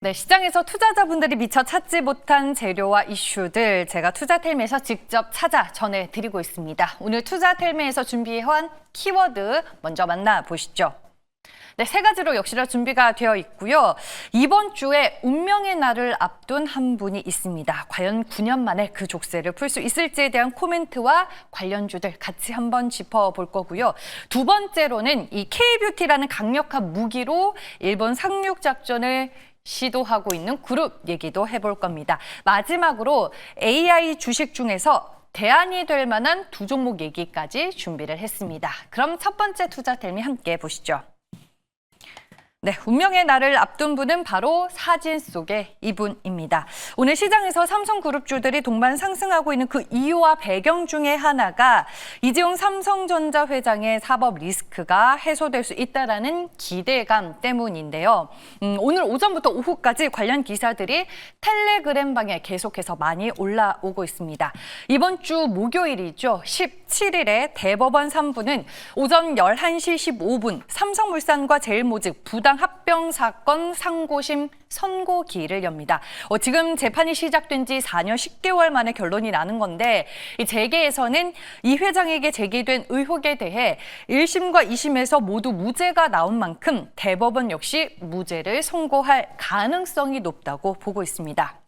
네, 시장에서 투자자분들이 미처 찾지 못한 재료와 이슈들 제가 투자텔미에서 직접 찾아 전해드리고 있습니다. 오늘 투자텔미에서 준비해온 키워드 먼저 만나보시죠. 네, 세 가지로 역시나 준비가 되어 있고요. 이번 주에 운명의 날을 앞둔 한 분이 있습니다. 과연 9년 만에 그 족쇄를 풀 수 있을지에 대한 코멘트와 관련주들 같이 한번 짚어볼 거고요. 두 번째로는 이 K뷰티라는 강력한 무기로 일본 상륙 작전을 시도하고 있는 그룹 얘기도 해볼 겁니다. 마지막으로 AI 주식 중에서 대안이 될 만한 두 종목 얘기까지 준비를 했습니다. 그럼 첫 번째 투자텔미 함께 보시죠. 네, 운명의 날을 앞둔 분은 바로 사진 속의 이분입니다. 오늘 시장에서 삼성그룹주들이 동반 상승하고 있는 그 이유와 배경 중에 하나가 이재용 삼성전자 회장의 사법 리스크가 해소될 수 있다라는 기대감 때문인데요. 오늘 오전부터 오후까지 관련 기사들이 텔레그램방에 계속해서 많이 올라오고 있습니다. 이번 주 목요일이죠. 17일에 대법원 3부는 오전 11시 15분 삼성물산과 제일모직 부당 합병 사건 상고심 선고기일을 엽니다. 지금 재판이 시작된 지 4년 10개월 만에 결론이 나는 건데 이 재계에서는 이 회장에게 제기된 의혹에 대해 1심과 2심에서 모두 무죄가 나온 만큼 대법원 역시 무죄를 선고할 가능성이 높다고 보고 있습니다.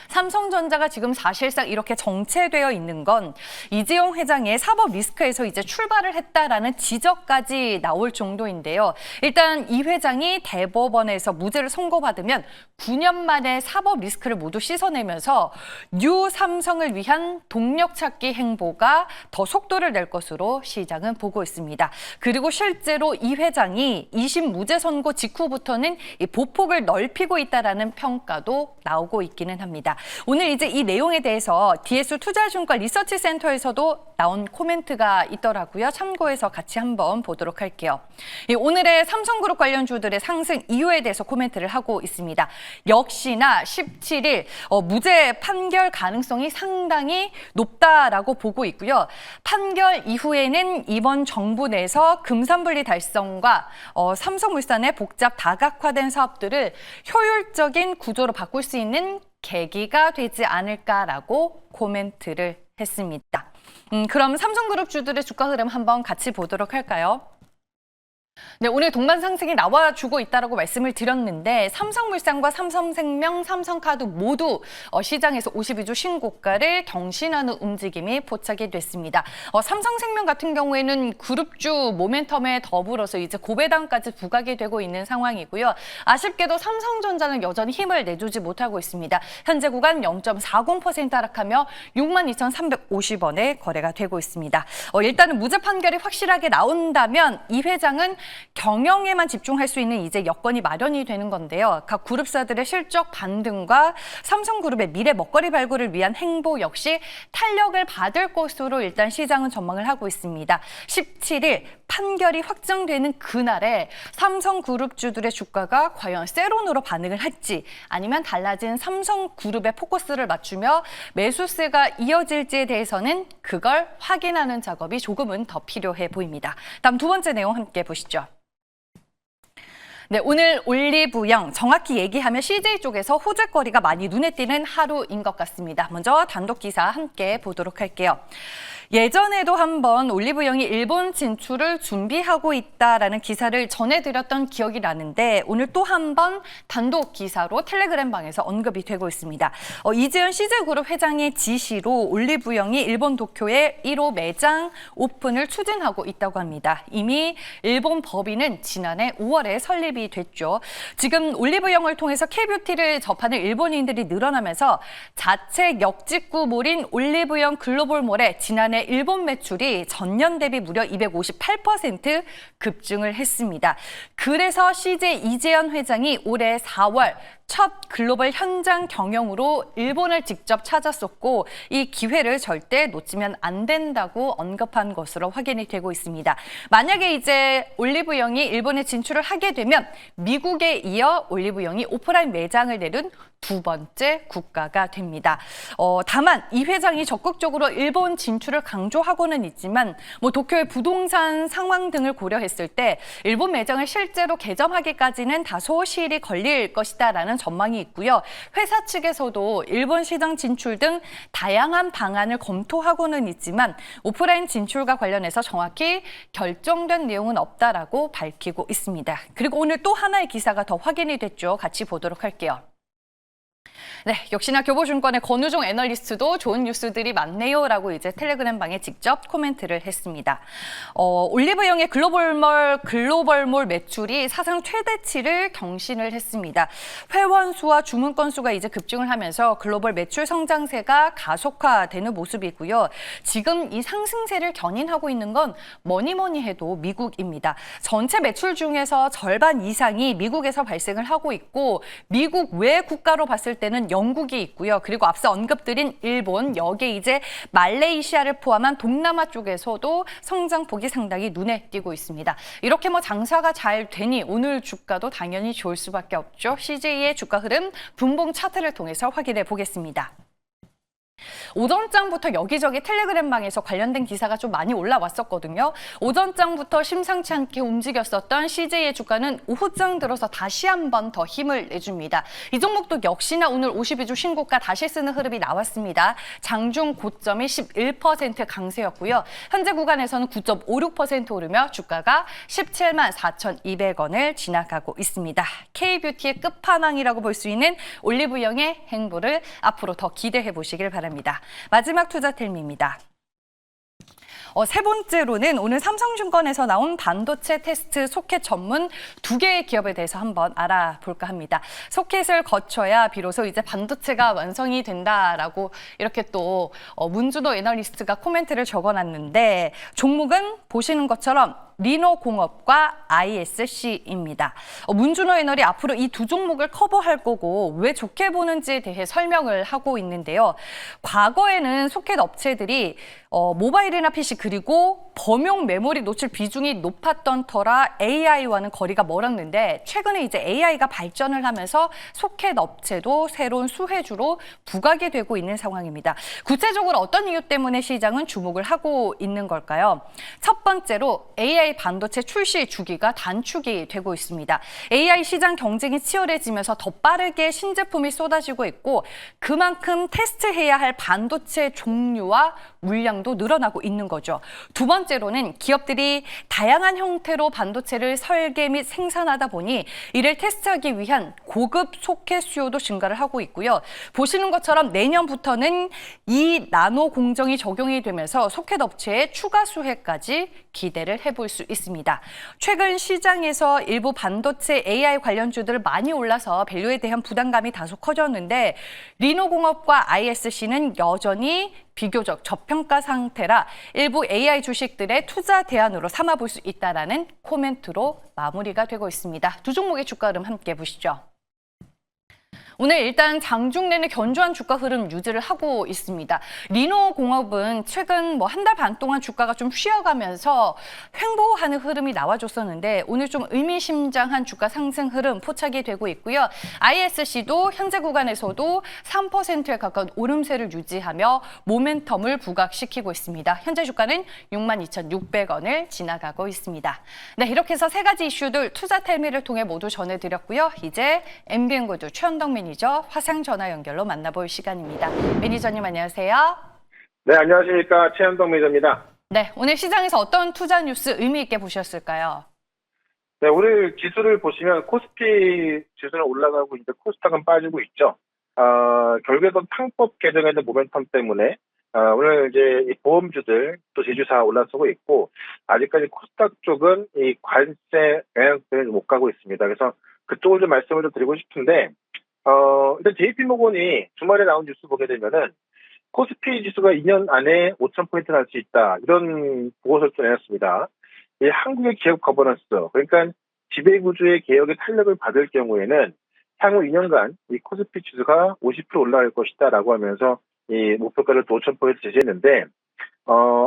삼성전자가 지금 사실상 이렇게 정체되어 있는 건 이재용 회장의 사법 리스크에서 이제 출발을 했다라는 지적까지 나올 정도인데요. 일단 이 회장이 대법원에서 무죄를 선고받으면 9년 만에 사법 리스크를 모두 씻어내면서 뉴 삼성을 위한 동력 찾기 행보가 더 속도를 낼 것으로 시장은 보고 있습니다. 그리고 실제로 이 회장이 2심 무죄 선고 직후부터는 이 보폭을 넓히고 있다라는 평가도 나오고 있기는 합니다. 오늘 이제 이 내용에 대해서 DS 투자증권 리서치 센터에서도 나온 코멘트가 있더라고요. 참고해서 같이 한번 보도록 할게요. 오늘의 삼성그룹 관련주들의 상승 이유에 대해서 코멘트를 하고 있습니다. 역시나 17일 무죄 판결 가능성이 상당히 높다라고 보고 있고요. 판결 이후에는 이번 정부 내에서 금산분리 달성과 삼성물산의 복잡 다각화된 사업들을 효율적인 구조로 바꿀 수 있는 계기가 되지 않을까라고 코멘트를 했습니다. 그럼 삼성그룹 주들의 주가 흐름 한번 같이 보도록 할까요? 네, 오늘 동반 상승이 나와주고 있다고 말씀을 드렸는데 삼성물산과 삼성생명, 삼성카드 모두 시장에서 52주 신고가를 경신하는 움직임이 포착이 됐습니다. 삼성생명 같은 경우에는 그룹주 모멘텀에 더불어서 이제 고배당까지 부각이 되고 있는 상황이고요. 아쉽게도 삼성전자는 여전히 힘을 내주지 못하고 있습니다. 현재 구간 0.40% 하락하며 62,350원에 거래가 되고 있습니다. 일단은 무죄 판결이 확실하게 나온다면 이 회장은 경영에만 집중할 수 있는 이제 여건이 마련이 되는 건데요. 각 그룹사들의 실적 반등과 삼성그룹의 미래 먹거리 발굴을 위한 행보 역시 탄력을 받을 것으로 일단 시장은 전망을 하고 있습니다. 17일 판결이 확정되는 그날에 삼성그룹주들의 주가가 과연 세론으로 반응을 할지 아니면 달라진 삼성그룹의 포커스를 맞추며 매수세가 이어질지에 대해서는 그걸 확인하는 작업이 조금은 더 필요해 보입니다. 다음 두 번째 내용 함께 보시죠. 네, 오늘 올리브영 정확히 얘기하면 CJ 쪽에서 호재거리가 많이 눈에 띄는 하루인 것 같습니다. 먼저 단독 기사 함께 보도록 할게요. 예전에도 한번 올리브영이 일본 진출을 준비하고 있다라는 기사를 전해드렸던 기억이 나는데 오늘 또 한번 단독 기사로 텔레그램방에서 언급이 되고 있습니다. 이재현 CJ그룹 회장의 지시로 올리브영이 일본 도쿄에 1호 매장 오픈을 추진하고 있다고 합니다. 이미 일본 법인은 지난해 5월에 설립이 됐죠. 지금 올리브영을 통해서 K뷰티를 접하는 일본인들이 늘어나면서 자체 역직구몰인 올리브영 글로벌몰에 지난해 일본 매출이 전년 대비 무려 258% 급증을 했습니다. 그래서 CJ 이재현 회장이 올해 4월 첫 글로벌 현장 경영으로 일본을 직접 찾았었고 이 기회를 절대 놓치면 안 된다고 언급한 것으로 확인이 되고 있습니다. 만약에 이제 올리브영이 일본에 진출을 하게 되면 보면 미국에 이어 올리브영이 오프라인 매장을 내는 두 번째 국가가 됩니다. 다만 이 회장이 적극적으로 일본 진출을 강조하고는 있지만 도쿄의 부동산 상황 등을 고려했을 때 일본 매장을 실제로 개점하기까지는 다소 시일이 걸릴 것이다라는 전망이 있고요. 회사 측에서도 일본 시장 진출 등 다양한 방안을 검토하고는 있지만 오프라인 진출과 관련해서 정확히 결정된 내용은 없다라고 밝히고 있습니다. 그리고 오늘 또 하나의 기사가 더 확인이 됐죠. 같이 보도록 할게요. 네, 역시나 교보증권의 권우종 애널리스트도 좋은 뉴스들이 많네요라고 이제 텔레그램 방에 직접 코멘트를 했습니다. 올리브영의 글로벌몰 매출이 사상 최대치를 경신을 했습니다. 회원 수와 주문 건수가 이제 급증을 하면서 글로벌 매출 성장세가 가속화되는 모습이고요. 지금 이 상승세를 견인하고 있는 건 뭐니 해도 미국입니다. 전체 매출 중에서 절반 이상이 미국에서 발생을 하고 있고 미국 외 국가로 봤을 때는 영국이 있고요. 그리고 앞서 언급드린 일본, 여기에 이제 말레이시아를 포함한 동남아 쪽에서도 성장폭이 상당히 눈에 띄고 있습니다. 이렇게 장사가 잘 되니 오늘 주가도 당연히 좋을 수밖에 없죠. CJ의 주가 흐름 분봉 차트를 통해서 확인해 보겠습니다. 오전장부터 여기저기 텔레그램방에서 관련된 기사가 좀 많이 올라왔었거든요. 오전장부터 심상치 않게 움직였었던 CJ의 주가는 오후장 들어서 다시 한번 더 힘을 내줍니다. 이 종목도 역시나 오늘 52주 신고가 다시 쓰는 흐름이 나왔습니다. 장중 고점이 11% 강세였고요. 현재 구간에서는 9.56% 오르며 주가가 17만 4,200원을 지나가고 있습니다. K뷰티의 끝판왕이라고 볼 수 있는 올리브영의 행보를 앞으로 더 기대해 보시길 바랍니다. 마지막 투자텔미입니다. 세 번째로는 오늘 삼성증권에서 나온 반도체 테스트 소켓 전문 두 개의 기업에 대해서 한번 알아볼까 합니다. 소켓을 거쳐야 비로소 이제 반도체가 완성이 된다라고 이렇게 또 문준호 애널리스트가 코멘트를 적어놨는데 종목은 보시는 것처럼 리노공업과 ISC입니다. 문준호 애널이 앞으로 이 두 종목을 커버할 거고 왜 좋게 보는지에 대해 설명을 하고 있는데요. 과거에는 소켓 업체들이 모바일이나 PC 그리고 범용 메모리 노출 비중이 높았던 터라 AI와는 거리가 멀었는데 최근에 이제 AI가 발전을 하면서 소켓 업체도 새로운 수혜주로 부각이 되고 있는 상황입니다. 구체적으로 어떤 이유 때문에 시장은 주목을 하고 있는 걸까요? 첫 번째로 AI 반도체 출시 주기가 단축이 되고 있습니다. AI 시장 경쟁이 치열해지면서 더 빠르게 신제품이 쏟아지고 있고 그만큼 테스트해야 할 반도체 종류와 물량도 늘어나고 있는 거죠. 두 번째로는 기업들이 다양한 형태로 반도체를 설계 및 생산하다 보니 이를 테스트하기 위한 고급 소켓 수요도 증가를 하고 있고요. 보시는 것처럼 내년부터는 이 나노 공정이 적용이 되면서 소켓 업체의 추가 수혜까지 기대를 해볼 수 있습니다. 최근 시장에서 일부 반도체 AI 관련주들 많이 올라서 밸류에 대한 부담감이 다소 커졌는데 리노공업과 ISC는 여전히 비교적 저평가 상태라 일부 AI 주식들의 투자 대안으로 삼아볼 수 있다라는 코멘트로 마무리가 되고 있습니다. 두 종목의 주가 흐름 함께 보시죠. 오늘 일단 장중 내내 견조한 주가 흐름 유지를 하고 있습니다. 리노공업은 최근 한 달 반 동안 주가가 좀 쉬어가면서 횡보하는 흐름이 나와줬었는데 오늘 좀 의미심장한 주가 상승 흐름 포착이 되고 있고요. ISC도 현재 구간에서도 3%에 가까운 오름세를 유지하며 모멘텀을 부각시키고 있습니다. 현재 주가는 62,600원을 지나가고 있습니다. 네, 이렇게 해서 세 가지 이슈들 투자텔미를 통해 모두 전해드렸고요. 이제 MBN고도 최현덕 매니저 화상 전화 연결로 만나볼 시간입니다. 매니저님 안녕하세요. 네, 안녕하십니까. 최현덕 매니저입니다. 네, 오늘 시장에서 어떤 투자 뉴스 의미 있게 보셨을까요? 네, 오늘 지수를 보시면 코스피 지수는 올라가고 있는데 코스닥은 빠지고 있죠. 결국에는 탕법 개정에 대한 모멘텀 때문에 오늘 이제 이 보험주들 또 제주사 올라서고 있고 아직까지 코스닥 쪽은 이 관세 영향 때문에 못 가고 있습니다. 그래서 그쪽을 좀 말씀을 좀 드리고 싶은데 일단 JP모건이 주말에 나온 뉴스 보게 되면은 코스피 지수가 2년 안에 5,000포인트 날 수 있다. 이런 보고서를 또 내놨습니다. 이 한국의 기업 거버넌스, 그러니까 지배구조의 개혁의 탄력을 받을 경우에는 향후 2년간 이 코스피 지수가 50% 올라갈 것이다 라고 하면서 이 목표가를 또 5,000포인트 제시했는데,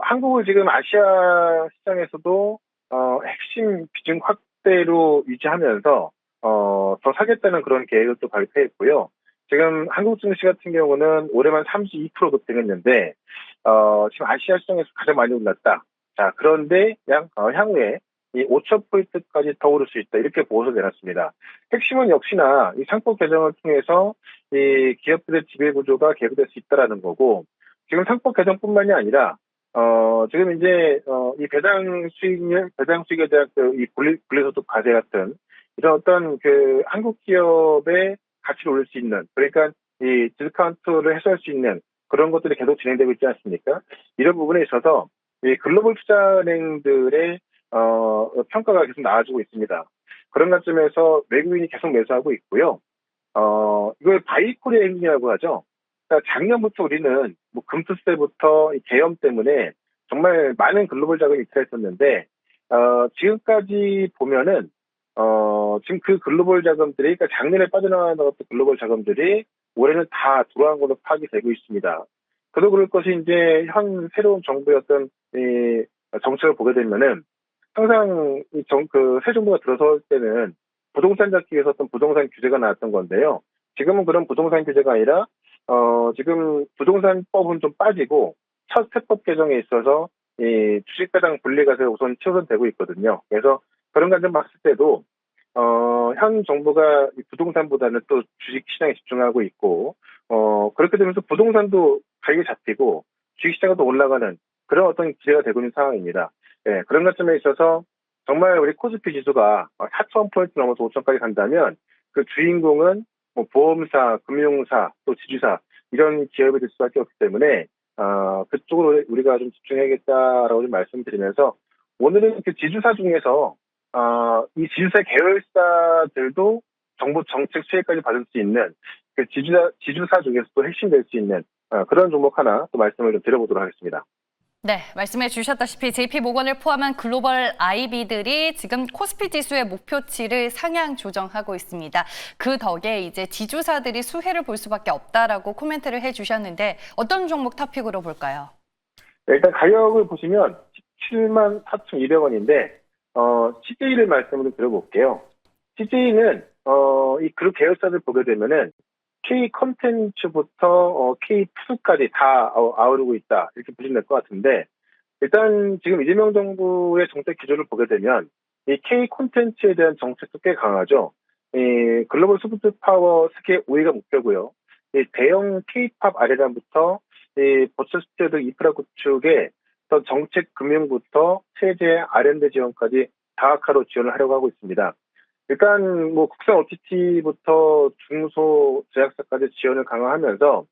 한국을 지금 아시아 시장에서도 핵심 비중 가격대로 유지하면서 더 사겠다는 그런 계획을 또 발표했고요. 지금 한국 증시 같은 경우는 올해만 32% 급등했는데 지금 아시아 시장에서 가장 많이 올랐다. 자, 그런데 향후에 이 5,000포인트까지 더 오를 수 있다. 이렇게 보고서 내놨습니다. 핵심은 역시나 이 상법 개정을 통해서 이 기업들의 지배 구조가 개선될 수 있다라는 거고, 지금 상법 개정뿐만이 아니라 지금 이제 이 배당 수익에 대한 이 분리소득 과세 같은 이런 어떤 그 한국 기업의 가치를 올릴 수 있는, 그러니까 이 디스카운트를 해소할 수 있는 그런 것들이 계속 진행되고 있지 않습니까? 이런 부분에 있어서 이 글로벌 투자은행들의 평가가 계속 나아지고 있습니다. 그런 관점에서 외국인이 계속 매수하고 있고요. 이걸 바이코리아 행진이라고 하죠. 그러니까 작년부터 우리는 뭐 금투세부터 이 계엄 때문에 정말 많은 글로벌 자금이 입찰했었는데, 지금까지 보면은, 지금 그 글로벌 자금들이, 그러니까 작년에 빠져나갔던 글로벌 자금들이 올해는 다 돌아온 걸로 파악이 되고 있습니다. 그도 그럴 것이 이제 현 새로운 정부의 어떤 이 정책을 보게 되면은 항상 새 정부가 들어설 때는 부동산 잡기 위해서 어떤 부동산 규제가 나왔던 건데요. 지금은 그런 부동산 규제가 아니라 지금 부동산법은 좀 빠지고 첫 세법 개정에 있어서 이 주식배당 분리과세가 우선 최우선되고 있거든요. 그래서 그런 관점 봤을 때도 현 정부가 이 부동산보다는 또 주식시장에 집중하고 있고, 그렇게 되면서 부동산도 가격이 잡히고 주식시장도 올라가는 그런 어떤 기회가 되고 있는 상황입니다. 예, 그런 관점에 있어서 정말 우리 코스피 지수가 4,000포인트 넘어서 5,000까지 간다면 그 주인공은 뭐 보험사, 금융사, 또 지주사 이런 기업이 될 수밖에 없기 때문에 그쪽으로 우리가 좀 집중해야겠다라고 좀 말씀드리면서, 오늘은 그 지주사 중에서 이 지주사 계열사들도 정부 정책 수혜까지 받을 수 있는 그 지주사 중에서도 핵심 될 수 있는 그런 종목 하나 또 말씀을 좀 드려보도록 하겠습니다. 네, 말씀해 주셨다시피 JP모건을 포함한 글로벌 IB들이 지금 코스피 지수의 목표치를 상향 조정하고 있습니다. 그 덕에 이제 지주사들이 수혜를 볼 수밖에 없다라고 코멘트를 해주셨는데 어떤 종목 토픽으로 볼까요? 네, 일단 가격을 보시면 17만 4,200원인데 CJ를 말씀을 드려볼게요. CJ는 이 그룹 계열사들 보게 되면은 K 컨텐츠부터 K 푸드까지 다 아우르고 있다, 이렇게 보시면 될 것 같은데, 일단 지금 이재명 정부의 정책 기조를 보게 되면 이 K 콘텐츠에 대한 정책도 꽤 강하죠. 이 글로벌 소프트 파워 세계 5위가 목표고요. 이 대형 K-팝 아레나부터 이 버추얼 스튜디오 인프라 구축에 또 정책 금융부터 세제 R&D 지원까지 다각화로 지원을 하려고 하고 있습니다. 일단 뭐 국산 OTT부터 중소 제작사까지 지원을 강화하면서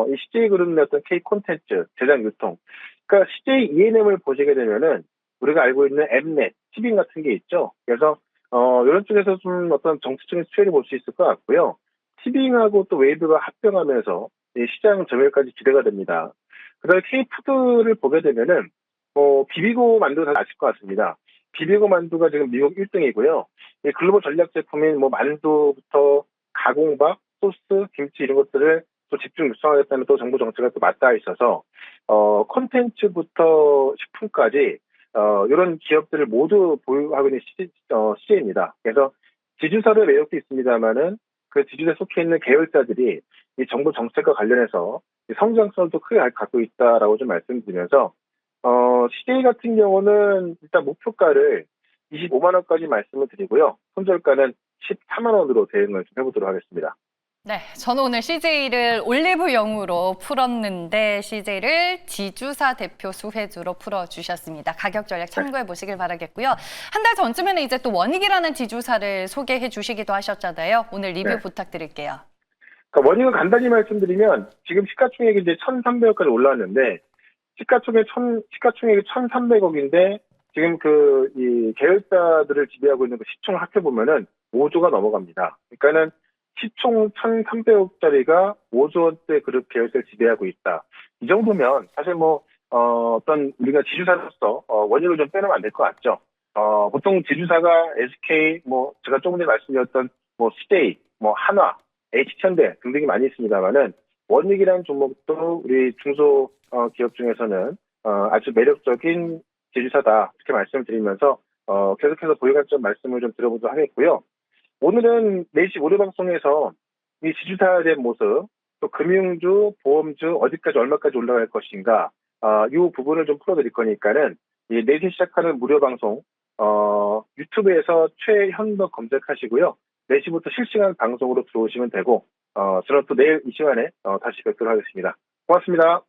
이 CJ 그룹 내 어떤 K 콘텐츠 제작 유통, 그러니까 CJ E&M을 보시게 되면은 우리가 알고 있는 엠넷, 티빙 같은 게 있죠. 그래서 이런 쪽에서 좀 어떤 정치적인 수혜를 볼 수 있을 것 같고요. 티빙하고 또 웨이브가 합병하면서 이 시장 점유율까지 기대가 됩니다. 그다음에 K 푸드를 보게 되면은 비비고 만두 다 아실 것 같습니다. 비비고 만두가 지금 미국 1등이고요. 글로벌 전략 제품인 뭐 만두부터 가공밥, 소스, 김치 이런 것들을 또 집중 육성하겠다는 또 정부 정책과 또 맞닿아 있어서 콘텐츠부터 식품까지 이런 기업들을 모두 보유하고 있는 CJ입니다. 그래서 지주사의 매력도 있습니다만은 그 지주사에 속해 있는 계열사들이 이 정부 정책과 관련해서 성장성을 또 크게 갖고 있다라고 좀 말씀드리면서, CJ 같은 경우는 일단 목표가를 25만 원까지 말씀을 드리고요. 손절가는 14만 원으로 대응을 좀 해보도록 하겠습니다. 네, 저는 오늘 CJ를 올리브영으로 풀었는데 CJ를 지주사 대표 수혜주로 풀어주셨습니다. 가격 전략 참고해 보시길 바라겠고요. 한 달 전쯤에는 이제 또 원익이라는 지주사를 소개해 주시기도 하셨잖아요. 오늘 리뷰 네. 부탁드릴게요. 그러니까 원익은 간단히 말씀드리면 지금 시가총액이 이제 1,300억까지 올라왔는데 시가총액이 1,300억인데 지금 이 계열사들을 지배하고 있는 그 시총을 합해보면은 5조가 넘어갑니다. 그러니까는 시총 1,300억짜리가 5조 원대 그룹 계열사를 지배하고 있다. 이 정도면 사실 어떤 우리가 지주사로서 원익을 좀 빼놓으면 안 될 것 같죠. 보통 지주사가 SK, 제가 조금 전에 말씀드렸던 CJ, 한화, H현대 등등이 많이 있습니다만은 원익이라는 종목도 우리 중소 기업 중에서는 아주 매력적인 지주사다, 이렇게 말씀을 드리면서 계속해서 보유관점 말씀을 좀 드려보도록 하겠고요. 오늘은 4시 모레 방송에서 이 지주사에 대한 모습, 또 금융주, 보험주 어디까지 얼마까지 올라갈 것인가, 이 부분을 좀 풀어드릴 거니까는 이 4시 시작하는 무료 방송 유튜브에서 최현덕 검색하시고요. 4시부터 실시간 방송으로 들어오시면 되고 저는 또 내일 이 시간에 다시 뵙도록 하겠습니다. 고맙습니다.